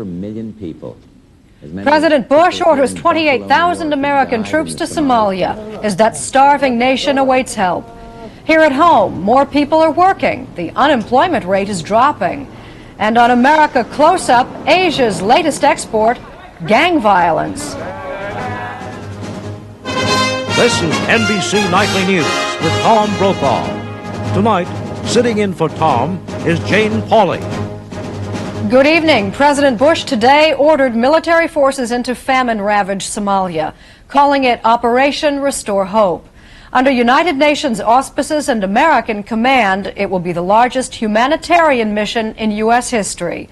million people. President Bush orders 28,000 American troops to Somalia as that starving nation awaits help. Here at home, more people are working. The unemployment rate is dropping. And on America Close-Up, Asia's latest export, gang violence. This is NBC Nightly News with Tom Brokaw. Tonight, sitting in for Tom is Jane Pauley. Good evening. President Bush today ordered military forces into famine-ravaged Somalia, calling it Operation Restore Hope. Under United Nations auspices and American command, it will be the largest humanitarian mission in U.S. history.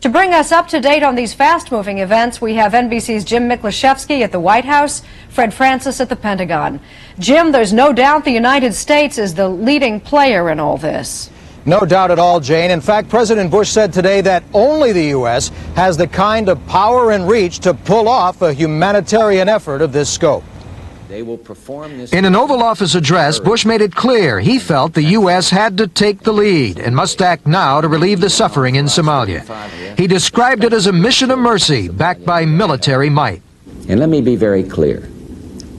To bring us up to date on these fast-moving events, we have NBC's Jim Miklaszewski at the White House, Fred Francis at the Pentagon. Jim, there's no doubt the United States is the leading player in all this. No doubt at all, Jane. In fact, President Bush said today that only the U.S. has the kind of power and reach to pull off a humanitarian effort of this scope. They will perform this. In an Oval Office address, Bush made it clear he felt the U.S. had to take the lead and must act now to relieve the suffering in Somalia. He described it as a mission of mercy backed by military might. And let me be very clear.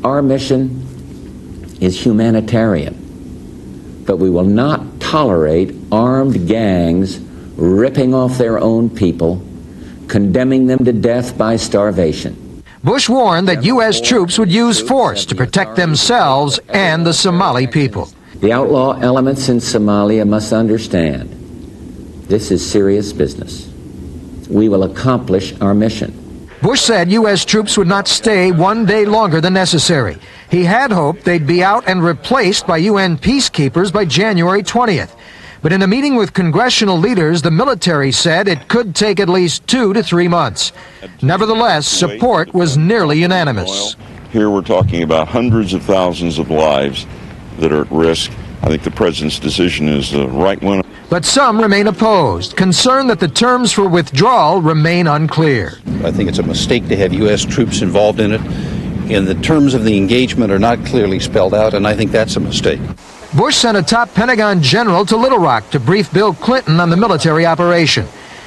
Our mission is humanitarian, but we will not tolerate armed gangs ripping off their own people, condemning them to death by starvation. Bush warned that U.S. troops would use force to protect themselves and the Somali people. The outlaw elements in Somalia must understand this is serious business. We will accomplish our mission. Bush said U.S. troops would not stay one day longer than necessary. He had hoped they'd be out and replaced by UN peacekeepers by January 20th. But in a meeting with congressional leaders, the military said it could take at least 2 to 3 months. Nevertheless, support was nearly unanimous. Here we're talking about hundreds of thousands of lives that are at risk. I think the president's decision is the right one. But some remain opposed, concerned that the terms for withdrawal remain unclear. I think it's a mistake to have U.S. troops involved in it. And the terms of the engagement are not clearly spelled out, and I think that's a mistake. Bush sent a top Pentagon general to Little Rock to brief Bill Clinton on the military operation.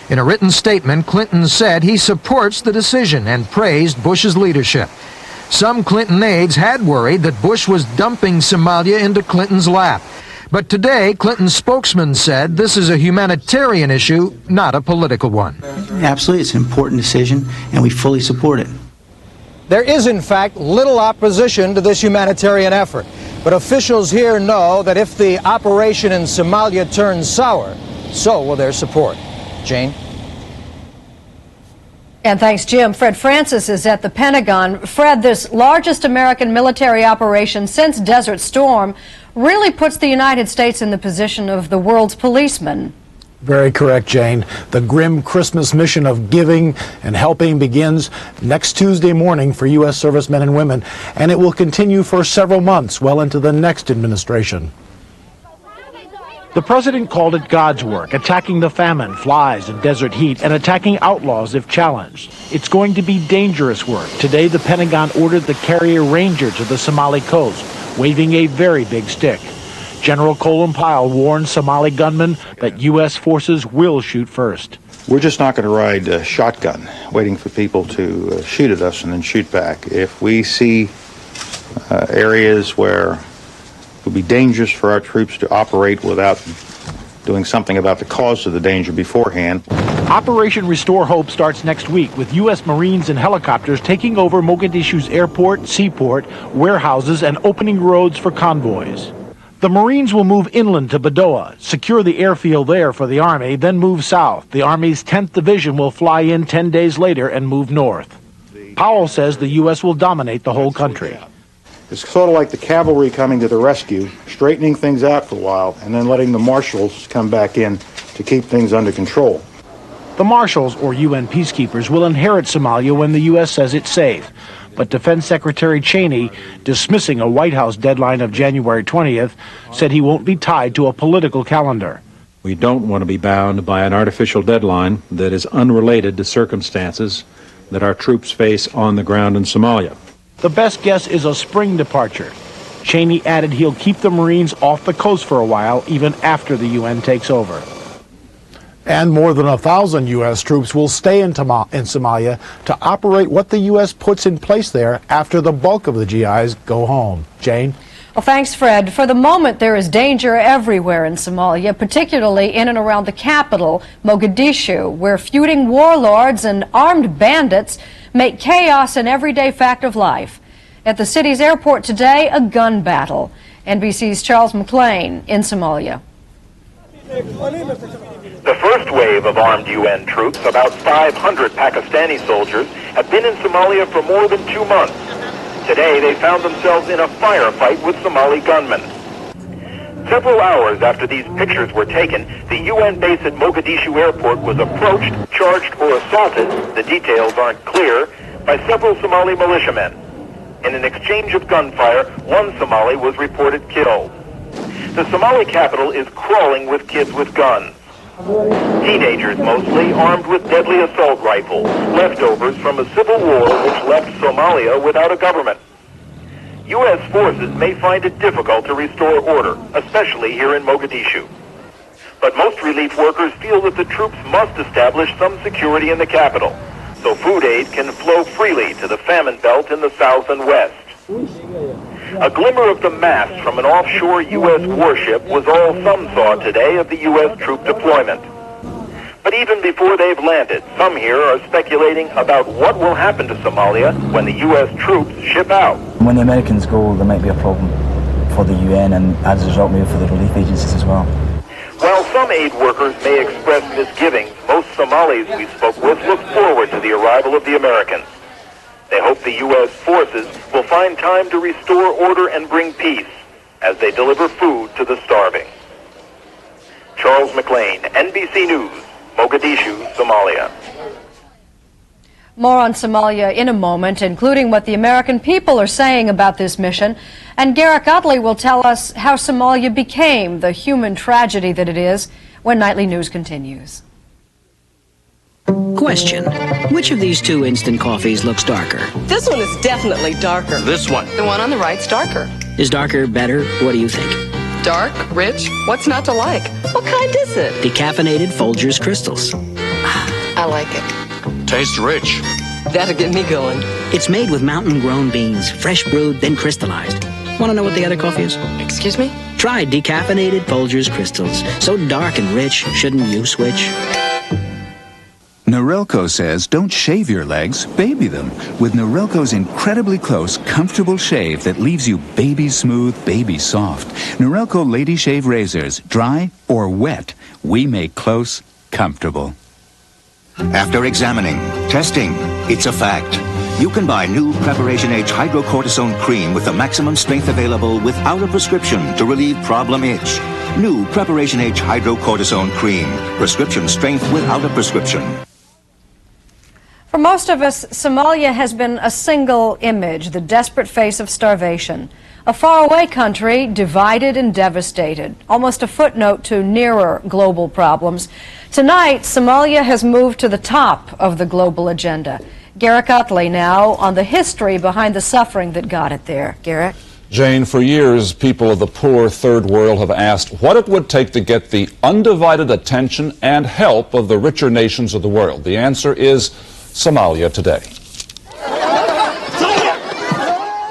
In a written statement, Clinton said he supports the decision and praised Bush's leadership. Some Clinton aides had worried that Bush was dumping Somalia into Clinton's lap. But today, Clinton's spokesman said this is a humanitarian issue, not a political one. Absolutely, it's an important decision, and we fully support it. There is, in fact, little opposition to this humanitarian effort. But officials here know that if the operation in Somalia turns sour, so will their support. Jane? And thanks, Jim. Fred Francis is at the Pentagon. Fred, this largest American military operation since Desert Storm really puts the United States in the position of the world's policeman. Very correct, Jane. The grim Christmas mission of giving and helping begins next Tuesday morning for U.S. servicemen and women, and it will continue for several months, well into the next administration. The president called it God's work, attacking the famine, flies, and desert heat, and attacking outlaws if challenged. It's going to be dangerous work. Today, the Pentagon ordered the carrier Ranger to the Somali coast, waving a very big stick. General Colin Powell warned Somali gunmen that U.S. forces will shoot first. We're just not going to ride shotgun, waiting for people to shoot at us and then shoot back. If we see areas where it would be dangerous for our troops to operate without doing something about the cause of the danger beforehand. Operation Restore Hope starts next week with U.S. Marines and helicopters taking over Mogadishu's airport, seaport, warehouses, and opening roads for convoys. The Marines will move inland to Badoa, secure the airfield there for the Army, then move south. The Army's 10th Division will fly in 10 days later and move north. Powell says the U.S. will dominate the whole country. It's sort of like the cavalry coming to the rescue, straightening things out for a while, and then letting the marshals come back in to keep things under control. The marshals, or UN peacekeepers, will inherit Somalia when the U.S. says it's safe. But Defense Secretary Cheney, dismissing a White House deadline of January 20th, said he won't be tied to a political calendar. We don't want to be bound by an artificial deadline that is unrelated to circumstances that our troops face on the ground in Somalia. The best guess is a spring departure. Cheney added he'll keep the Marines off the coast for a while, even after the UN takes over. And more than 1,000 U.S. troops will stay in Somalia to operate what the U.S. puts in place there after the bulk of the GIs go home. Jane? Well, thanks, Fred. For the moment, there is danger everywhere in Somalia, particularly in and around the capital, Mogadishu, where feuding warlords and armed bandits make chaos an everyday fact of life. At the city's airport today, a gun battle. NBC's Charles McLean in Somalia. The first wave of armed UN troops, about 500 Pakistani soldiers, have been in Somalia for more than 2 months. Today, they found themselves in a firefight with Somali gunmen. Several hours after these pictures were taken, the UN base at Mogadishu Airport was approached, charged, or assaulted, the details aren't clear, by several Somali militiamen. In an exchange of gunfire, one Somali was reported killed. The Somali capital is crawling with kids with guns. Teenagers mostly, armed with deadly assault rifles, leftovers from a civil war which left Somalia without a government. U.S. forces may find it difficult to restore order, especially here in Mogadishu. But most relief workers feel that the troops must establish some security in the capital, so food aid can flow freely to the famine belt in the south and west. A glimmer of the mast from an offshore U.S. warship was all some saw today of the U.S. troop deployment. But even before they've landed, some here are speculating about what will happen to Somalia when the U.S. troops ship out. When the Americans go, there might be a problem for the UN and as a result maybe for the relief agencies as well. While some aid workers may express misgivings, most Somalis we spoke with look forward to the arrival of the Americans. They hope the U.S. forces will find time to restore order and bring peace as they deliver food to the starving. Charles McLean, NBC News, Mogadishu, Somalia. More on Somalia in a moment, including what the American people are saying about this mission. And Garrick Utley will tell us how Somalia became the human tragedy that it is when Nightly News continues. Question. Which of these two instant coffees looks darker? This one is definitely darker. This one. The one on the right's darker. Is darker better? What do you think? Dark, rich, what's not to like? What kind is it? Decaffeinated Folgers Crystals. I like it. Tastes rich. That'll get me going. It's made with mountain-grown beans, fresh brewed, then crystallized. Want to know what the other coffee is? Excuse me? Try decaffeinated Folgers Crystals. So dark and rich, shouldn't you switch? Norelco says don't shave your legs, baby them. With Norelco's incredibly close, comfortable shave that leaves you baby smooth, baby soft. Norelco Lady Shave Razors, dry or wet, we make close comfortable. After examining, testing, it's a fact. You can buy new Preparation H Hydrocortisone Cream with the maximum strength available without a prescription to relieve problem itch. New Preparation H Hydrocortisone Cream. Prescription strength without a prescription. For most of us, Somalia has been a single image, the desperate face of starvation. A faraway country, divided and devastated, almost a footnote to nearer global problems. Tonight, Somalia has moved to the top of the global agenda. Garrick Utley now on the history behind the suffering that got it there. Garrick? Jane, for years, people of the poor third world have asked what it would take to get the undivided attention and help of the richer nations of the world. The answer is Somalia today.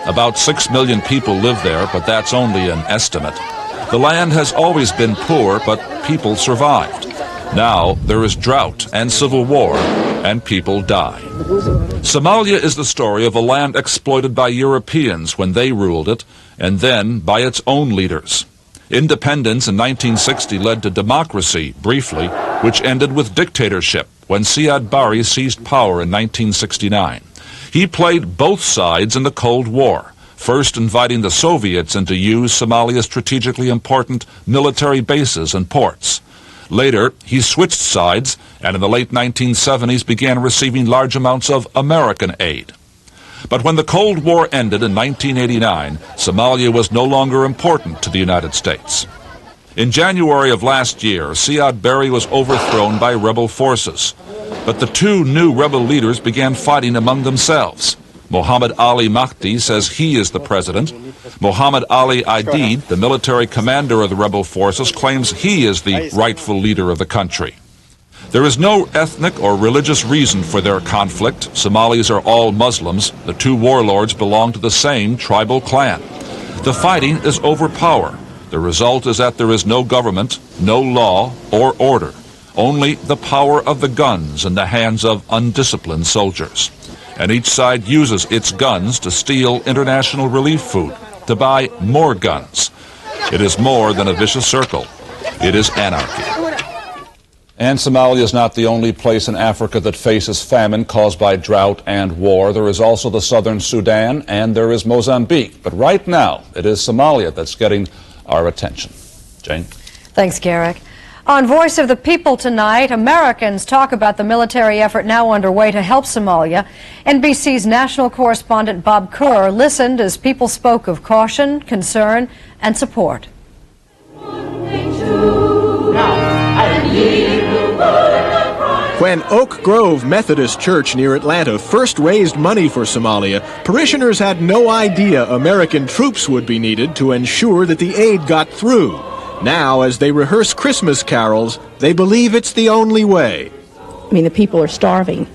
About 6 million people live there, but that's only an estimate. The land has always been poor, but people survived. Now there is drought and civil war, and people die. Somalia is the story of a land exploited by Europeans when they ruled it, and then by its own leaders. Independence in 1960 led to democracy, briefly, which ended with dictatorship when Siad Barre seized power in 1969. He played both sides in the Cold War, first inviting the Soviets in to use Somalia's strategically important military bases and ports. Later, he switched sides, and in the late 1970s began receiving large amounts of American aid. But when the Cold War ended in 1989, Somalia was no longer important to the United States. In January of last year, Siad Barre was overthrown by rebel forces. But the two new rebel leaders began fighting among themselves. Mohammed Ali Mahdi says he is the president. Mohammed Ali Aidid, the military commander of the rebel forces, claims he is the rightful leader of the country. There is no ethnic or religious reason for their conflict. Somalis are all Muslims. The two warlords belong to the same tribal clan. The fighting is over power. The result is that there is no government, no law or order, only the power of the guns in the hands of undisciplined soldiers. And each side uses its guns to steal international relief food, to buy more guns. It is more than a vicious circle. It is anarchy. And Somalia is not the only place in Africa that faces famine caused by drought and war. There is also the southern Sudan, and there is Mozambique. But right now, it is Somalia that's getting our attention. Jane? Thanks, Garrick. On Voice of the People tonight, Americans talk about the military effort now underway to help Somalia. NBC's national correspondent Bob Kerr listened as people spoke of caution, concern, and support. When Oak Grove Methodist Church near Atlanta first raised money for Somalia, parishioners had no idea American troops would be needed to ensure that the aid got through. Now, as they rehearse Christmas carols, they believe it's the only way. I mean, the people are starving.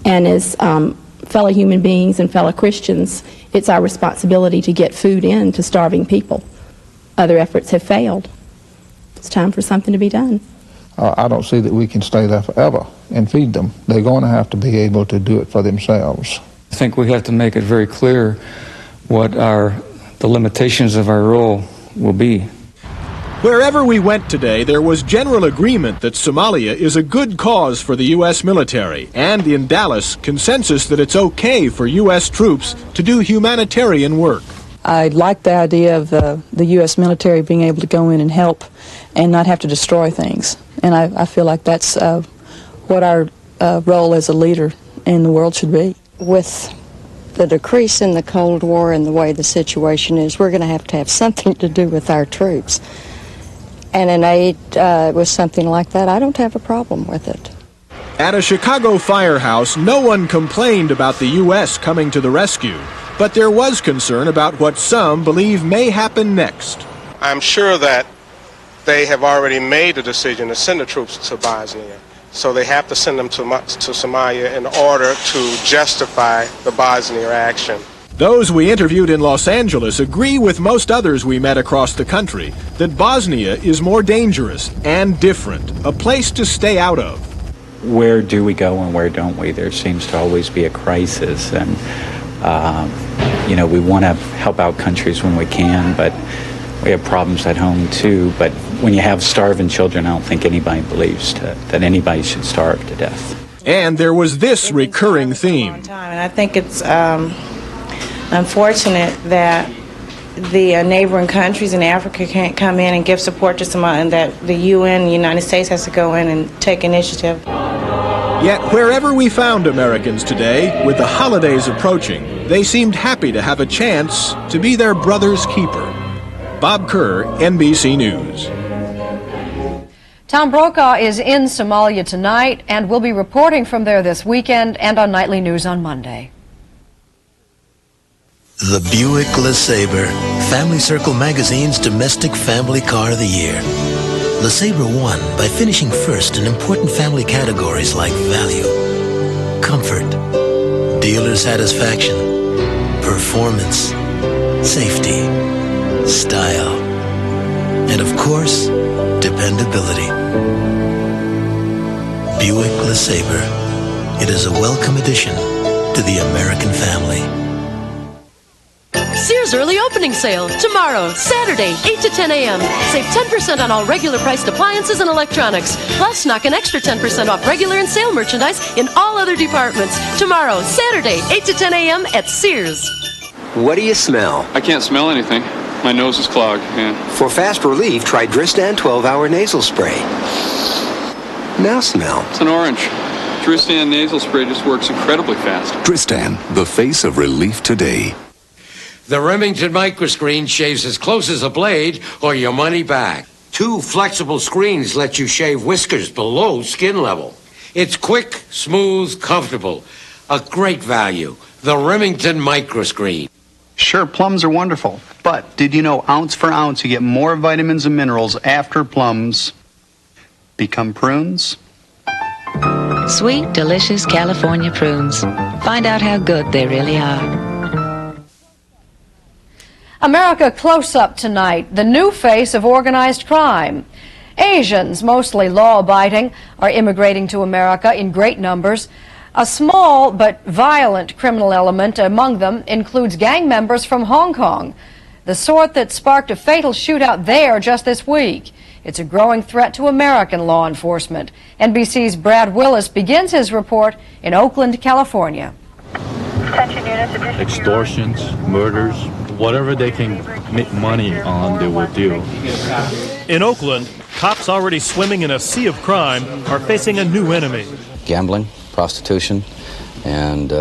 And as fellow human beings and fellow Christians, it's our responsibility to get food in to starving people. Other efforts have failed. It's time for something to be done. I don't see that we can stay there forever and feed them. They're going to have to be able to do it for themselves. I think we have to make it very clear what the limitations of our role will be. Wherever we went today, there was general agreement that Somalia is a good cause for the U.S. military, and in Dallas, consensus that it's okay for U.S. troops to do humanitarian work. I like the idea of the U.S. military being able to go in and help and not have to destroy things. And I feel like that's what our role as a leader in the world should be. With the decrease in the Cold War and the way the situation is, we're going to have something to do with our troops. And an aid with something like that, I don't have a problem with it. At a Chicago firehouse, no one complained about the U.S. coming to the rescue, but there was concern about what some believe may happen next. I'm sure that they have already made the decision to send the troops to Bosnia, so they have to send them to Somalia in order to justify the Bosnia action. Those we interviewed in Los Angeles agree with most others we met across the country that Bosnia is more dangerous and different, a place to stay out of. Where do we go and where don't we? There seems to always be a crisis, and we want to help out countries when we can, but we have problems at home too. But when you have starving children, I don't think anybody believes that anybody should starve to death. And there was this recurring theme. And I think it's unfortunate that the neighboring countries in Africa can't come in and give support to Somalia, and that the UN, the United States, has to go in and take initiative. Yet wherever we found Americans today, with the holidays approaching, they seemed happy to have a chance to be their brother's keeper. Bob Kerr, NBC News. Tom Brokaw is in Somalia tonight and will be reporting from there this weekend and on Nightly News on Monday. The Buick LeSabre, Family Circle Magazine's Domestic Family Car of the Year. LeSabre won by finishing first in important family categories like value, comfort, dealer satisfaction, performance, safety, style, and of course, dependability. Buick LeSabre. It is a welcome addition to the American family. Sears early opening sale tomorrow, Saturday, 8 to 10 a.m. Save 10% on all regular priced appliances and electronics. Plus, knock an extra 10% off regular and sale merchandise in all other departments. Tomorrow, Saturday, 8 to 10 a.m. at Sears. What do you smell? I can't smell anything. My nose is clogged. Yeah. For fast relief, try Dristan 12-hour nasal spray. Now smell. It's an orange. Dristan nasal spray just works incredibly fast. Dristan, the face of relief today. The Remington microscreen shaves as close as a blade or your money back. 2 flexible screens let you shave whiskers below skin level. It's quick, smooth, comfortable. A great value. The Remington microscreen. Sure, plums are wonderful, but did you know ounce for ounce you get more vitamins and minerals after plums become prunes? Sweet, delicious California prunes. Find out how good they really are. America Close Up tonight, the new face of organized crime. Asians, mostly law-abiding, are immigrating to America in great numbers. A small but violent criminal element among them includes gang members from Hong Kong, the sort that sparked a fatal shootout there just this week. It's a growing threat to American law enforcement. NBC's Brad Willis begins his report in Oakland, California. Extortions, murders, whatever they can make money on, they will do. In Oakland, cops already swimming in a sea of crime are facing a new enemy. Gambling, prostitution, and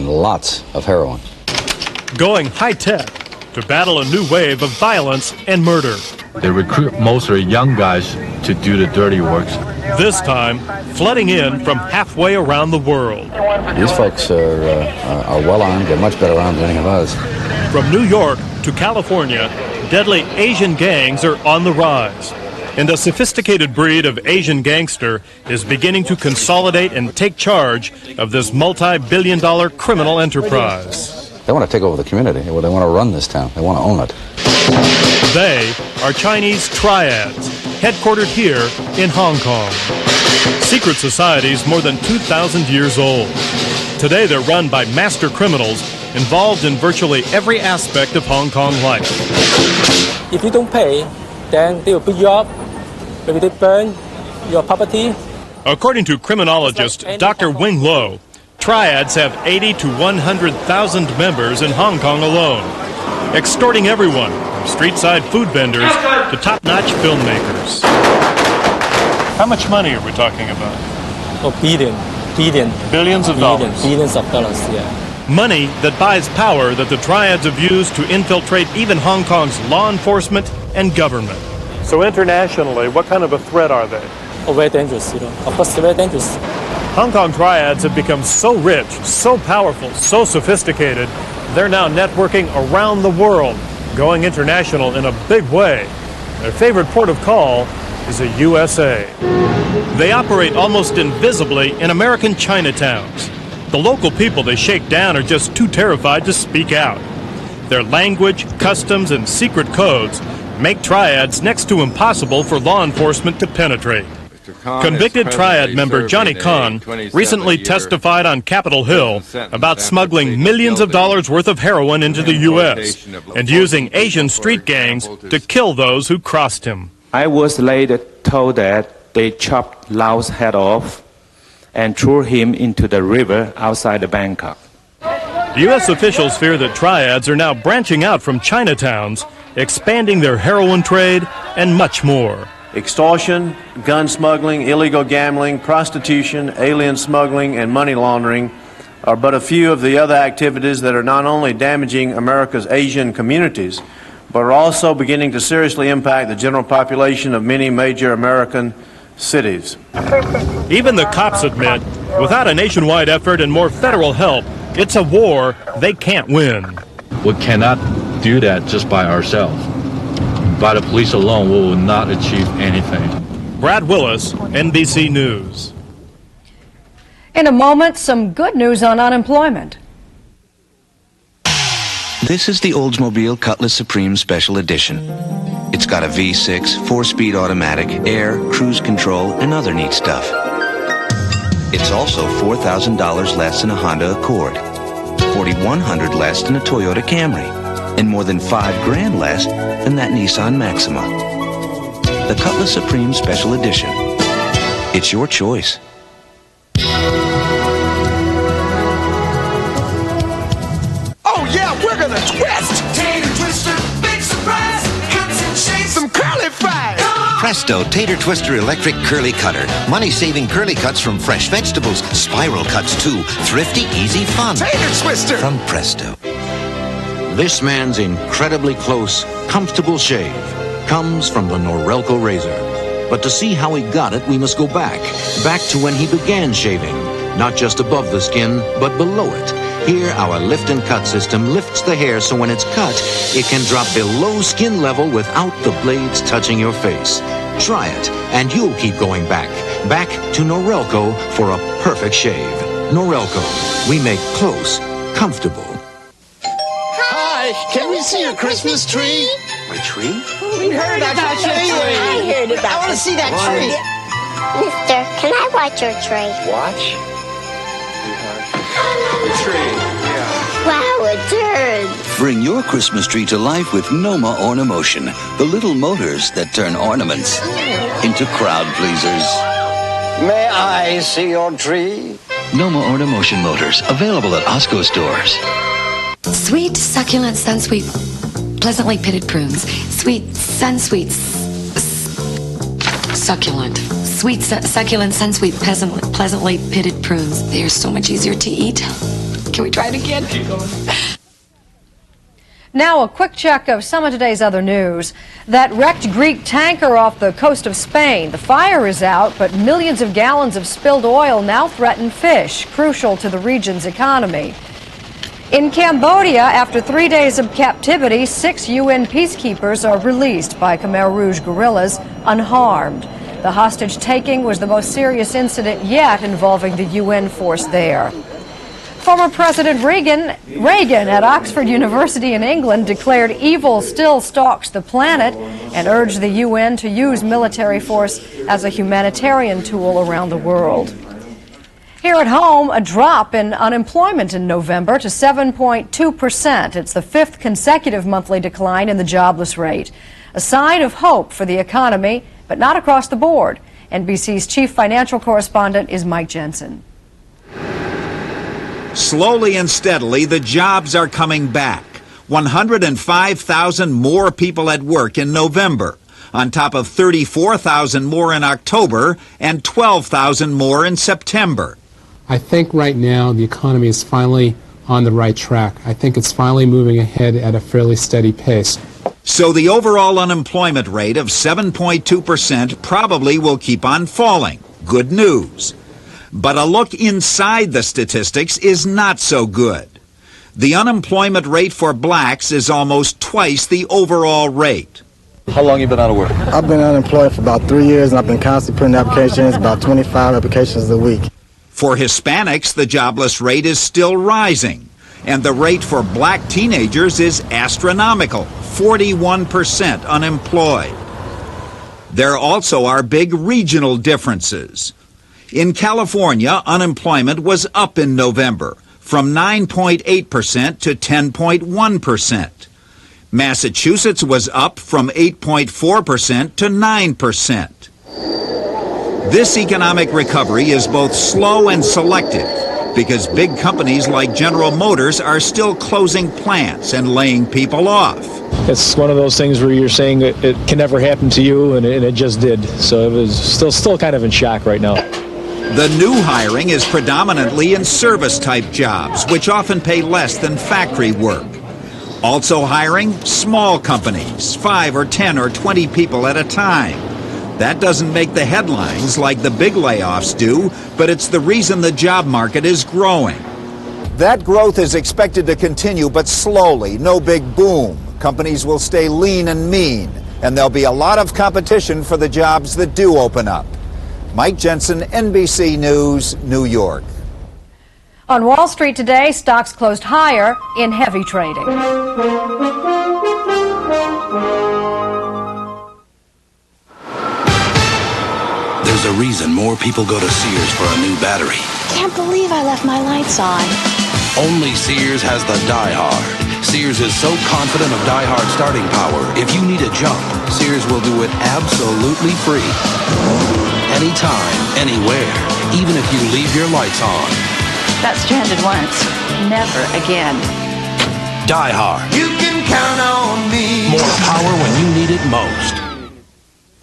lots of heroin. Going high-tech to battle a new wave of violence and murder. They recruit mostly young guys to do the dirty works. This time, flooding in from halfway around the world. These folks are well armed. They're much better armed than any of us. From New York to California, deadly Asian gangs are on the rise. And a sophisticated breed of Asian gangster is beginning to consolidate and take charge of this multi-billion-dollar criminal enterprise. They want to take over the community. They want to run this town. They want to own it. They are Chinese triads, headquartered here in Hong Kong. Secret societies more than 2,000 years old. Today they're run by master criminals involved in virtually every aspect of Hong Kong life. If you don't pay, then they will beat you up. Maybe they burn your property. According to criminologist Dr. Wing Lo, triads have 80 to 100,000 members in Hong Kong alone, extorting everyone from street-side food vendors to top-notch filmmakers. How much money are we talking about? Oh, Billions of dollars. Billions of dollars, yeah. Money that buys power that the triads have used to infiltrate even Hong Kong's law enforcement and government. So internationally, what kind of a threat are they? Oh, very dangerous, Of course, they're very dangerous. Hong Kong triads have become so rich, so powerful, so sophisticated, they're now networking around the world, going international in a big way. Their favorite port of call is the USA. They operate almost invisibly in American Chinatowns. The local people they shake down are just too terrified to speak out. Their language, customs, and secret codes make triads next to impossible for law enforcement to penetrate. Convicted triad member Johnny Kahn recently testified on Capitol Hill about smuggling millions of dollars worth of heroin into the U.S. and using Asian street gangs to kill those who crossed him. I was later told that they chopped Lau's head off and threw him into the river outside of Bangkok. U.S. officials fear that triads are now branching out from Chinatowns, expanding their heroin trade, and much more. Extortion, gun smuggling, illegal gambling, prostitution, alien smuggling, and money laundering are but a few of the other activities that are not only damaging America's Asian communities, but are also beginning to seriously impact the general population of many major American cities. Even the cops admit, without a nationwide effort and more federal help, it's a war they can't win. We cannot do that just by ourselves. By the police alone, we will not achieve anything. Brad Willis, NBC News. In a moment, some good news on unemployment. This is the Oldsmobile Cutlass Supreme Special Edition. It's got a V6, 4-speed automatic, air, cruise control, and other neat stuff. It's also $4,000 less than a Honda Accord, $4,100 less than a Toyota Camry, and more than $5,000 less than that Nissan Maxima. The Cutlass Supreme Special Edition. It's your choice. Oh yeah, we're gonna twist! Tater Twister, big surprise! Cuts and shapes, some curly fries! Presto Tater Twister Electric Curly Cutter. Money-saving curly cuts from fresh vegetables. Spiral cuts too. Thrifty, easy fun. Tater Twister! From Presto. This man's incredibly close, comfortable shave comes from the Norelco razor. But to see how he got it, we must go back to when he began shaving. Not just above the skin, but below it. Here, our lift and cut system lifts the hair so when it's cut, it can drop below skin level without the blades touching your face. Try it, and you'll keep going back. Back to Norelco for a perfect shave. Norelco, we make close comfortable. Hi, can we see your Christmas tree? My tree? We heard about your tree. I heard about I want to see that tree. Mister, can I watch your tree? Watch? The tree, yeah. Wow, a turd. Bring your Christmas tree to life with Noma Ornimotion, the little motors that turn ornaments into crowd pleasers. May I see your tree? Noma Ornimotion motors, available at Osco stores. Sweet, succulent, sun-sweet, pleasantly pitted prunes. Sweet, sun-sweet, succulent. Sweet, succulent, sun-sweet, pleasantly pitted prunes. They are so much easier to eat. Can we try it again? Keep going. Now a quick check of some of today's other news. That wrecked Greek tanker off the coast of Spain. The fire is out, but millions of gallons of spilled oil now threaten fish, crucial to the region's economy. In Cambodia, after 3 days of captivity, 6 UN peacekeepers are released by Khmer Rouge guerrillas unharmed. The hostage-taking was the most serious incident yet involving the UN force there. Former President Reagan at Oxford University in England declared evil still stalks the planet and urged the UN to use military force as a humanitarian tool around the world. Here at home, a drop in unemployment in November to 7.2%. It's the 5th consecutive monthly decline in the jobless rate. A sign of hope for the economy, but not across the board. NBC's chief financial correspondent is Mike Jensen. Slowly and steadily, the jobs are coming back. 105,000 more people at work in November, on top of 34,000 more in October and 12,000 more in September. I think right now the economy is finally on the right track. I think it's finally moving ahead at a fairly steady pace. So the overall unemployment rate of 7.2% probably will keep on falling. Good news. But a look inside the statistics is not so good. The unemployment rate for blacks is almost twice the overall rate. How long have you been out of work? I've been unemployed for about 3 years, and I've been constantly putting applications, about 25 applications a week. For Hispanics, the jobless rate is still rising, and the rate for black teenagers is astronomical, 41% unemployed. There also are big regional differences. In California, unemployment was up in November, from 9.8% to 10.1%. Massachusetts was up from 8.4% to 9%. This economic recovery is both slow and selective because big companies like General Motors are still closing plants and laying people off. It's one of those things where you're saying it can never happen to you, and it just did. So it was still kind of in shock right now. The new hiring is predominantly in service-type jobs, which often pay less than factory work. Also hiring small companies, 5 or 10 or 20 people at a time. That doesn't make the headlines like the big layoffs do, but it's the reason the job market is growing. That growth is expected to continue, but slowly, no big boom. Companies will stay lean and mean, and there'll be a lot of competition for the jobs that do open up. Mike Jensen, NBC News, New York. On Wall Street today, stocks closed higher in heavy trading. There's a reason more people go to Sears for a new battery. Can't believe I left my lights on. Only Sears has the Die Hard. Sears is so confident of Die Hard starting power, if you need a jump, Sears will do it absolutely free. Anytime, anywhere, even if you leave your lights on. Got stranded once, never again. Die Hard. You can count on me. More power when you need it most.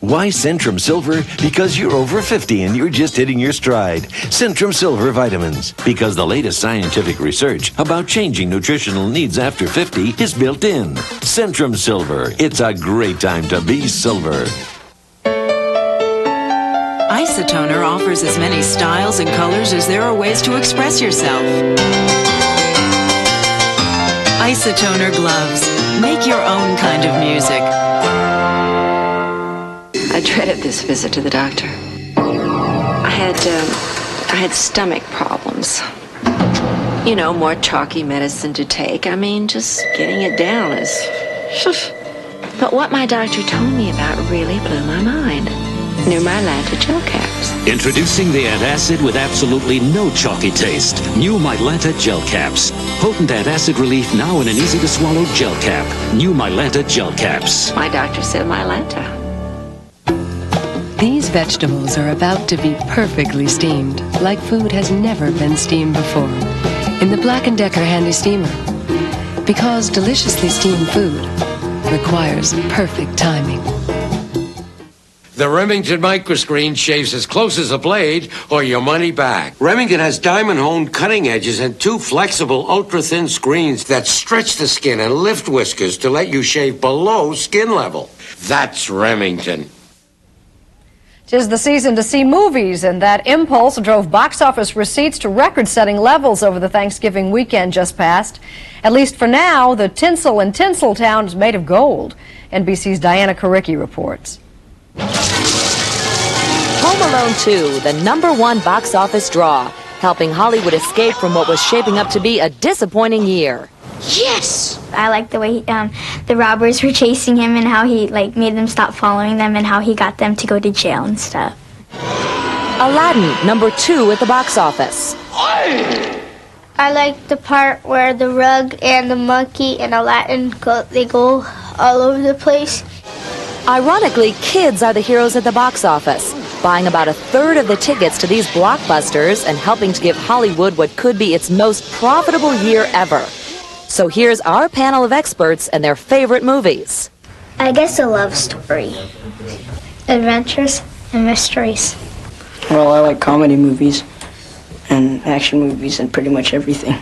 Why Centrum Silver? Because you're over 50 and you're just hitting your stride. Centrum Silver vitamins. Because the latest scientific research about changing nutritional needs after 50 is built in. Centrum Silver. It's a great time to be silver. Isotoner offers as many styles and colors as there are ways to express yourself. Isotoner gloves. Make your own kind of music. I dreaded this visit to the doctor. I had stomach problems. You know, more chalky medicine to take. I mean, just getting it down is... But what my doctor told me about really blew my mind. New Mylanta gel caps. Introducing the antacid with absolutely no chalky taste. New Mylanta gel caps. Potent antacid relief now in an easy-to-swallow gel cap. New Mylanta gel caps. My doctor said Mylanta. These vegetables are about to be perfectly steamed, like food has never been steamed before, in the Black & Decker Handy Steamer. Because deliciously steamed food requires perfect timing. The Remington microscreen shaves as close as a blade or your money back. Remington has diamond-honed cutting edges and 2 flexible, ultra-thin screens that stretch the skin and lift whiskers to let you shave below skin level. That's Remington. 'Tis the season to see movies, and that impulse drove box office receipts to record-setting levels over the Thanksgiving weekend just past. At least for now, the tinsel in Tinseltown is made of gold. NBC's Diana Karicki reports. Home Alone 2, the #1 box office draw, helping Hollywood escape from what was shaping up to be a disappointing year. Yes! I like the way the robbers were chasing him and how he made them stop following them and how he got them to go to jail and stuff. Aladdin, #2 at the box office. I like the part where the rug and the monkey and Aladdin they go all over the place. Ironically, kids are the heroes at the box office, buying about 1/3 of the tickets to these blockbusters and helping to give Hollywood what could be its most profitable year ever. So here's our panel of experts and their favorite movies. I guess a love story. Adventures and mysteries. Well, I like comedy movies and action movies and pretty much everything.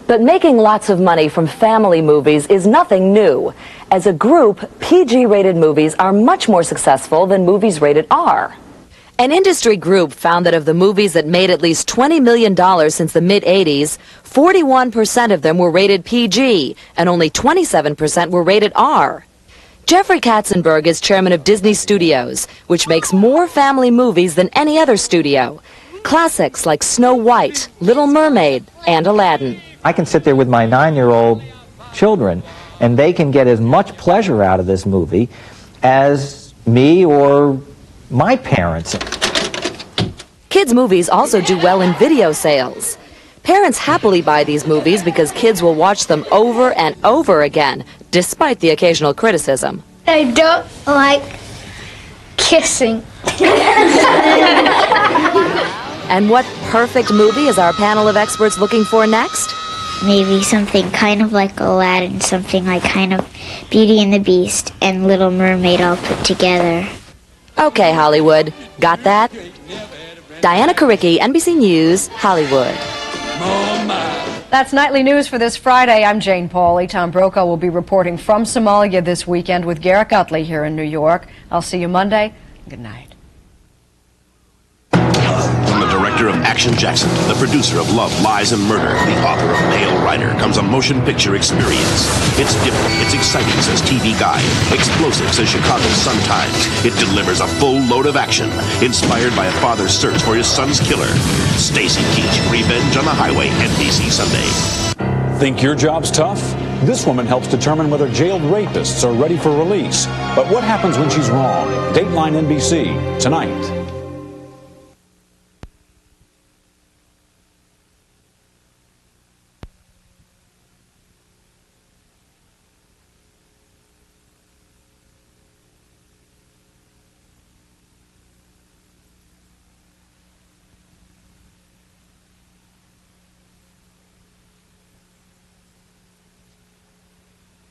But making lots of money from family movies is nothing new. As a group, PG-rated movies are much more successful than movies rated R. An industry group found that of the movies that made at least $20 million since the mid-'80s, 41% of them were rated PG, and only 27% were rated R. Jeffrey Katzenberg is chairman of Disney Studios, which makes more family movies than any other studio. Classics like Snow White, Little Mermaid, and Aladdin. I can sit there with my 9-year-old children, and they can get as much pleasure out of this movie as me or my parents. Kids' movies also do well in video sales. Parents happily buy these movies because kids will watch them over and over again, despite the occasional criticism. I don't like kissing. And what perfect movie is our panel of experts looking for next? Maybe something kind of like Aladdin, something like kind of Beauty and the Beast and Little Mermaid all put together. Okay, Hollywood. Got that? Diana Karicki, NBC News, Hollywood. That's Nightly News for this Friday. I'm Jane Pauley. Tom Brokaw will be reporting from Somalia this weekend with Garrett Utley here in New York. I'll see you Monday. Good night. From the director of Action Jackson, the producer of Love, Lies, and Murder, the author of Pale Rider, comes a motion picture experience. It's different, it's exciting, says TV Guide. Explosive, says Chicago Sun-Times. It delivers a full load of action, inspired by a father's search for his son's killer. Stacy Keach, Revenge on the Highway, NBC Sunday. Think your job's tough? This woman helps determine whether jailed rapists are ready for release. But what happens when she's wrong? Dateline NBC, tonight.